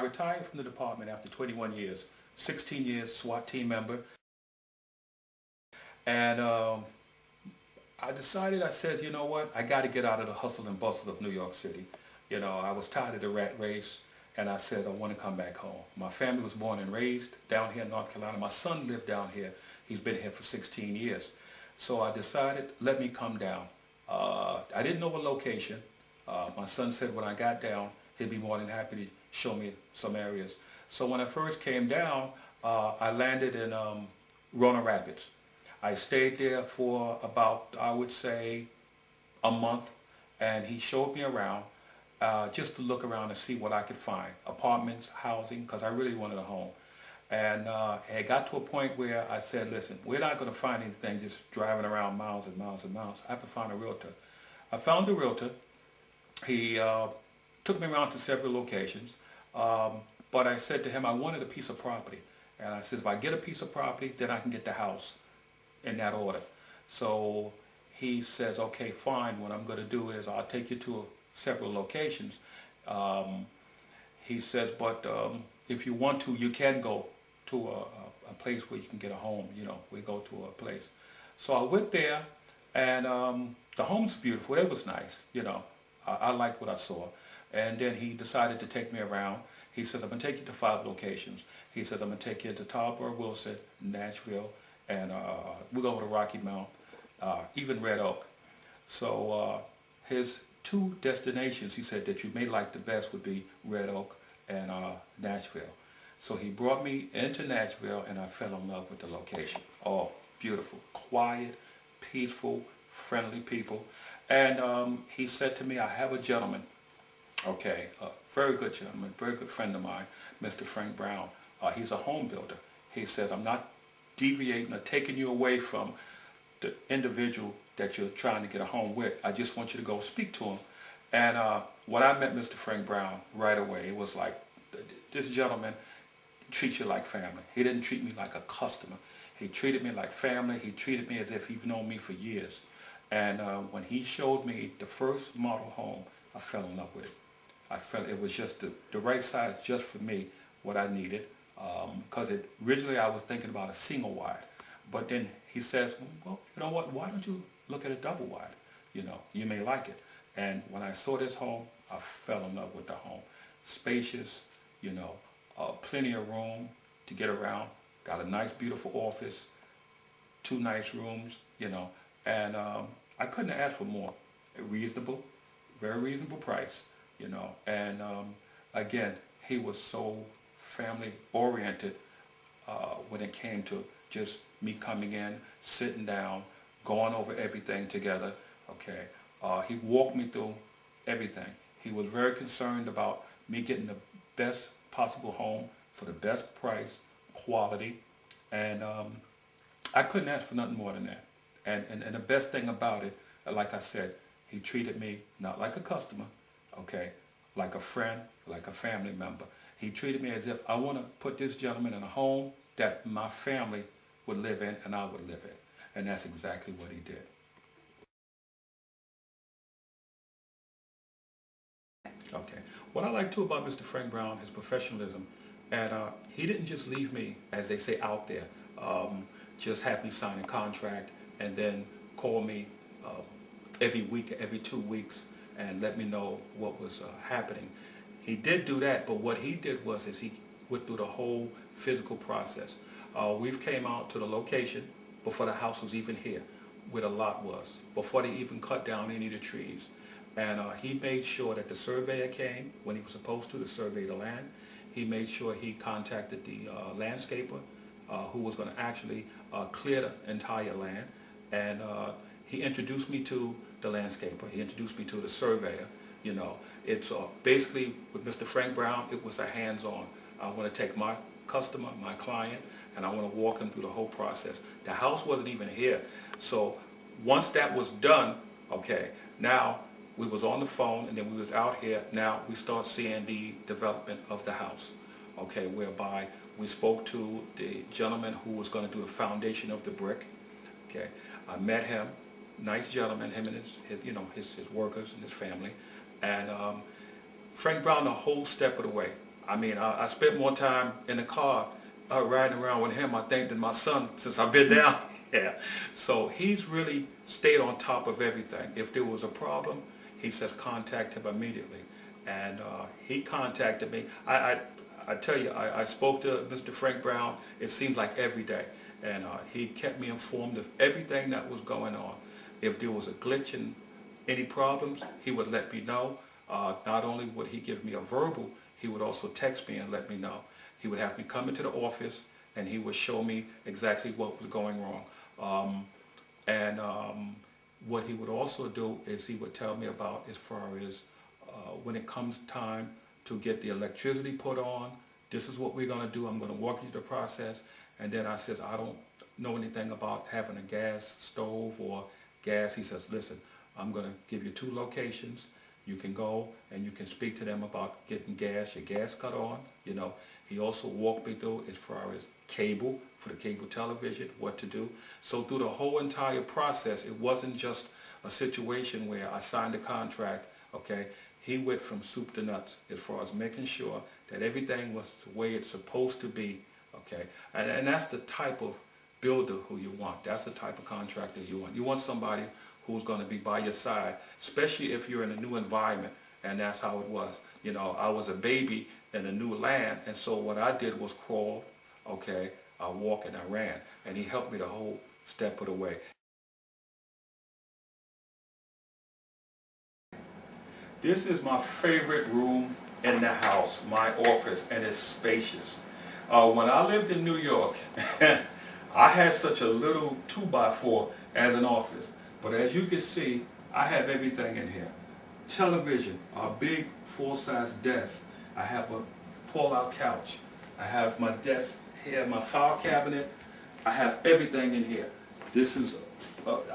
retired from the department after 21 years, 16 years SWAT team member, and I decided, I said, you know what, I got to get out of the hustle and bustle of New York City. You know, I was tired of the rat race, and I said, I want to come back home. My family was born and raised down here in North Carolina. My son lived down here. He's been here for 16 years. So I decided, let me come down. I didn't know a location. My son said when I got down, he'd be more than happy to show me some areas. So when I first came down, I landed in Roanoke Rapids. I stayed there for about, I would say, a month, and he showed me around just to look around and see what I could find. Apartments, housing, because I really wanted a home. And it got to a point where I said, listen, we're not going to find anything just driving around miles and miles and miles. I have to find a realtor. I found a realtor. He took me around to several locations, but I said to him I wanted a piece of property. And I said, if I get a piece of property, then I can get the house in that order. So he says, okay, fine. What I'm going to do is I'll take you to several locations. He says, but if you want to, you can go to a place where you can get a home. You know, we go to a place. So I went there, and the home's beautiful. It was nice, you know. I liked what I saw. And then he decided to take me around. He says, I'm going to take you to 5 locations. He says, I'm going to take you to Tarboro, Wilson, Nashville, and we'll go to Rocky Mount, even Red Oak. So his 2 destinations, he said, that you may like the best would be Red Oak and Nashville. So he brought me into Nashville, and I fell in love with the location. Oh, beautiful, quiet, peaceful, friendly people. And he said to me, I have a gentleman, okay, a very good gentleman, very good friend of mine, Mr. Frank Brown. He's a home builder. He says, I'm not deviating or taking you away from the individual that you're trying to get a home with. I just want you to go speak to him. And when I met Mr. Frank Brown right away, it was like, this gentleman treats you like family. He didn't treat me like a customer. He treated me like family. He treated me as if he'd known me for years. And when he showed me the first model home, I fell in love with it. I felt it was just the right size just for me, what I needed. Because originally I was thinking about a single wide. But then he says, well, you know what, why don't you look at a double wide? You know, you may like it. And when I saw this home, I fell in love with the home. Spacious, you know, plenty of room to get around. Got a nice, beautiful office, 2 nice rooms, you know. And I couldn't ask for more. Reasonable, very reasonable price, you know. And again, he was so family oriented when it came to just me coming in, sitting down, going over everything together, okay. He walked me through everything. He was very concerned about me getting the best possible home for the best price, quality, and I couldn't ask for nothing more than that. And the best thing about it, like I said, he treated me not like a customer, okay, like a friend, like a family member. He treated me as if I want to put this gentleman in a home that my family would live in and I would live in. And that's exactly what he did. Okay. What I like too about Mr. Frank Brown, his professionalism, and he didn't just leave me, as they say, out there, just have me sign a contract and then call me every week, every 2 weeks, and let me know what was happening. He did do that, but what he did was he went through the whole physical process. We've came out to the location before the house was even here, where the lot was, before they even cut down any of the trees. And he made sure that the surveyor came when he was supposed to survey the land. He made sure he contacted the landscaper who was going to actually clear the entire land. And he introduced me to the landscaper. He introduced me to the surveyor. You know, it's basically with Mr. Frank Brown, it was a hands-on. I want to take my customer, my client, and I want to walk him through the whole process. The house wasn't even here. So once that was done, okay, now we was on the phone and then we was out here. Now we start seeing the development of the house, okay, whereby we spoke to the gentleman who was going to do the foundation of the brick, okay. I met him, nice gentleman, him and his you know, his workers and his family. And Frank Brown the whole step of the way. I mean, I spent more time in the car riding around with him, I think, than my son since I've been down here. So he's really stayed on top of everything. If there was a problem, he says contact him immediately. And he contacted me. I tell you, I spoke to Mr. Frank Brown, it seemed like every day. And he kept me informed of everything that was going on. If there was a glitch in any problems, he would let me know. Not only would he give me a verbal, he would also text me and let me know. He would have me come into the office and he would show me exactly what was going wrong. What he would also do is he would tell me about as far as when it comes time to get the electricity put on, this is what we're going to do. I'm going to walk you through the process. And then I says, I don't know anything about having a gas stove or gas. He says, listen, I'm going to give you 2 locations. You can go and you can speak to them about getting gas, your gas cut on. You know, he also walked me through as far as cable, for the cable television, what to do. So through the whole entire process, it wasn't just a situation where I signed a contract, okay? He went from soup to nuts as far as making sure that everything was the way it's supposed to be, okay? And that's the type of builder who you want. That's the type of contractor you want. You want somebody who's going to be by your side, especially if you're in a new environment, and that's how it was. You know, I was a baby in a new land, and so what I did was crawl, okay, I walked and I ran, and he helped me the whole step of the way. This is my favorite room in the house, my office, and it's spacious. When I lived in New York, I had such a little 2x4 as an office. But as you can see, I have everything in here. Television, a big full-size desk. I have a pull-out couch. I have my desk here, my file cabinet. I have everything in here. This is,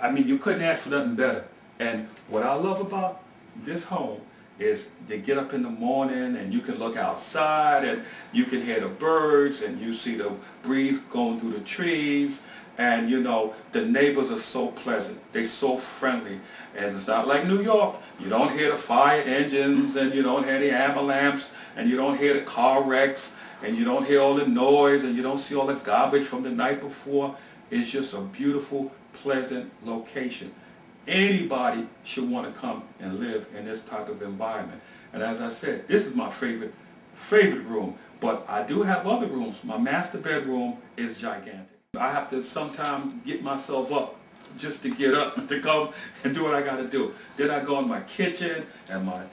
I mean, you couldn't ask for nothing better. And what I love about this home is you get up in the morning and you can look outside and you can hear the birds and you see the breeze going through the trees. And you know, the neighbors are so pleasant. They're so friendly. And it's not like New York. You don't hear the fire engines and you don't hear the amber lamps and you don't hear the car wrecks and you don't hear all the noise and you don't see all the garbage from the night before. It's just a beautiful, pleasant location. Anybody should want to come and live in this type of environment. And as I said, this is my favorite room. But I do have other rooms. My master bedroom is gigantic. I have to sometimes get myself up just to get up to come and do what I got to do. Then I go in my kitchen and my,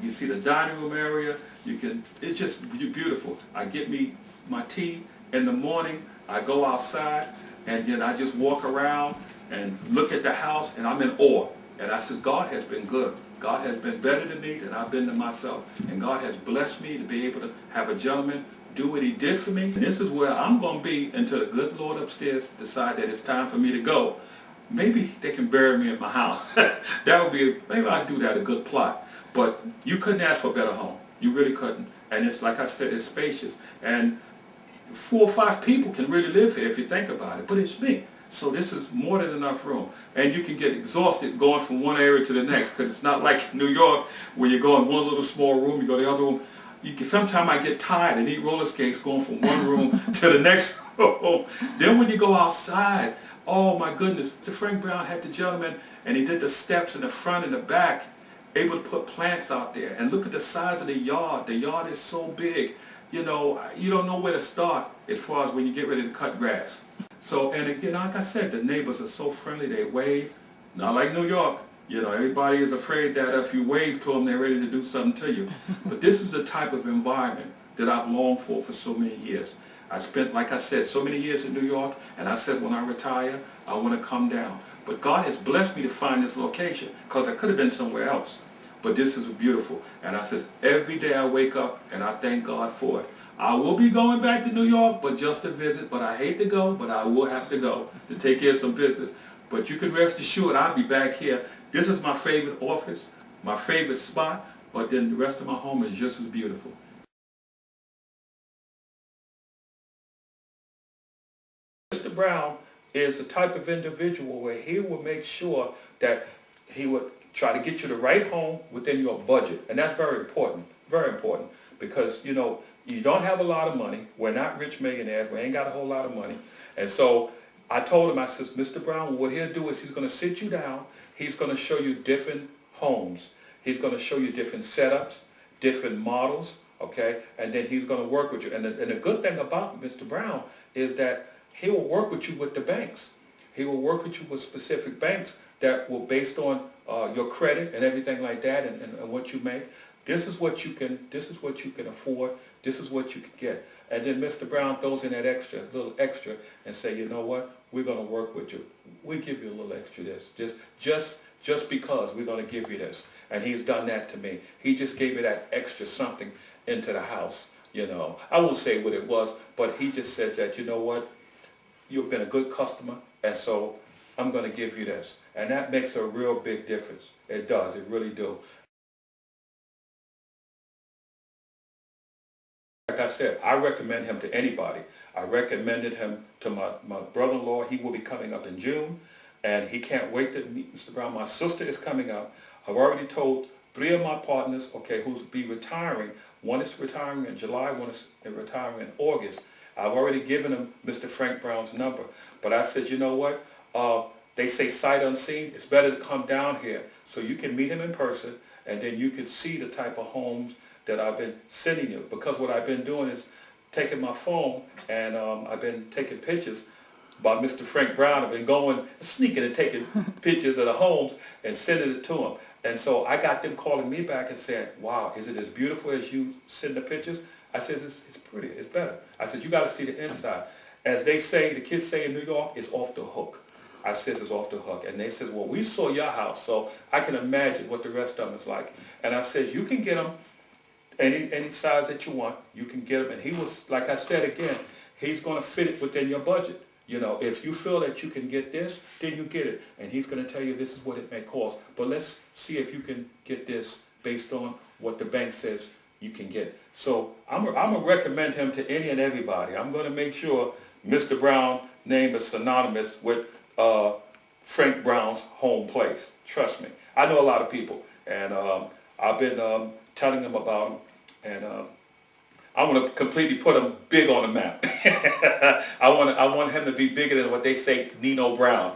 you see the dining room area. It's just beautiful. I get me my tea in the morning. I go outside and then I just walk around and look at the house and I'm in awe. And I says, God has been good. God has been better to me than I've been to myself. And God has blessed me to be able to have a gentleman do what he did for me. And this is where I'm going to be until the good Lord upstairs decide that it's time for me to go. Maybe they can bury me in my house. That would be, maybe I'd do that, a good plot. But you couldn't ask for a better home. You really couldn't. And it's, like I said, it's spacious. And 4 or 5 people can really live here if you think about it. But it's me. So this is more than enough room. And you can get exhausted going from one area to the next, because it's not like New York where you go in one little small room, you go to the other room. Sometimes I get tired and need roller skates going from one room to the next room. Then when you go outside, oh my goodness, Frank Brown had the gentleman and he did the steps in the front and the back, able to put plants out there. And look at the size of the yard. The yard is so big, you know, you don't know where to start as far as when you get ready to cut grass. So, and again, like I said, the neighbors are so friendly, they wave. Not like New York. You know, everybody is afraid that if you wave to them, they're ready to do something to you. But this is the type of environment that I've longed for so many years. I spent, like I said, so many years in New York, and I said when I retire, I want to come down. But God has blessed me to find this location, because I could have been somewhere else. But this is beautiful. And I says, every day I wake up, and I thank God for it. I will be going back to New York, but just to visit. But I hate to go, but I will have to go to take care of some business. But you can rest assured I'll be back here. This is my favorite office, my favorite spot, but then the rest of my home is just as beautiful. Mr. Brown is the type of individual where he will make sure that he would try to get you the right home within your budget. And that's very important, because, you know, You don't have a lot of money. We're not rich millionaires. We ain't got a whole lot of money. And so I told him, I said, Mr. Brown, what he'll do is he's going to sit you down. He's going to show you different homes. He's going to show you different setups, different models, okay? And then he's going to work with you. And the good thing about Mr. Brown is that he will work with you with the banks. He will work with you with specific banks that will based on your credit and everything like that, and what you make. This is what you can afford. This is what you can get. And then Mr. Brown throws in that little extra, and say, you know what? We're going to work with you. We give you a little extra this, just because we're going to give you this. And he's done that to me. He just gave me that extra something into the house. You know, I won't say what it was, but he just says that, you know what? You've been a good customer, and so I'm going to give you this. And that makes a real big difference. It does. It really do. Like I said, I recommend him to anybody. I recommended him to my brother-in-law. He will be coming up in June, and he can't wait to meet Mr. Brown. My sister is coming up. I've already told 3 of my partners, okay, who's be retiring. One is retiring in July, one is retiring in August. I've already given him Mr. Frank Brown's number. But I said, you know what? They say sight unseen. It's better to come down here so you can meet him in person, and then you can see the type of homes that I've been sending you. Because what I've been doing is taking my phone, and I've been taking pictures by Mr. Frank Brown. I've been going, sneaking and taking pictures of the homes and sending it to him. And so I got them calling me back and saying, wow, is it as beautiful as you send the pictures? I said, it's pretty, it's better. I said, you got to see the inside. As they say, the kids say in New York, it's off the hook. I said, it's off the hook. And they said, well, we saw your house, so I can imagine what the rest of them is like. And I said, you can get them any size that you want. You can get them. And he was, like I said again, he's going to fit it within your budget. You know, if you feel that you can get this, then you get it. And he's going to tell you this is what it may cost. But let's see if you can get this based on what the bank says you can get. So I'm going to recommend him to any and everybody. I'm going to make sure Mr. Brown's name is synonymous with Frank Brown's home place. Trust me. I know a lot of people. And I've been telling them about him. And I want to completely put him big on the map. I want him to be bigger than what they say Nino Brown.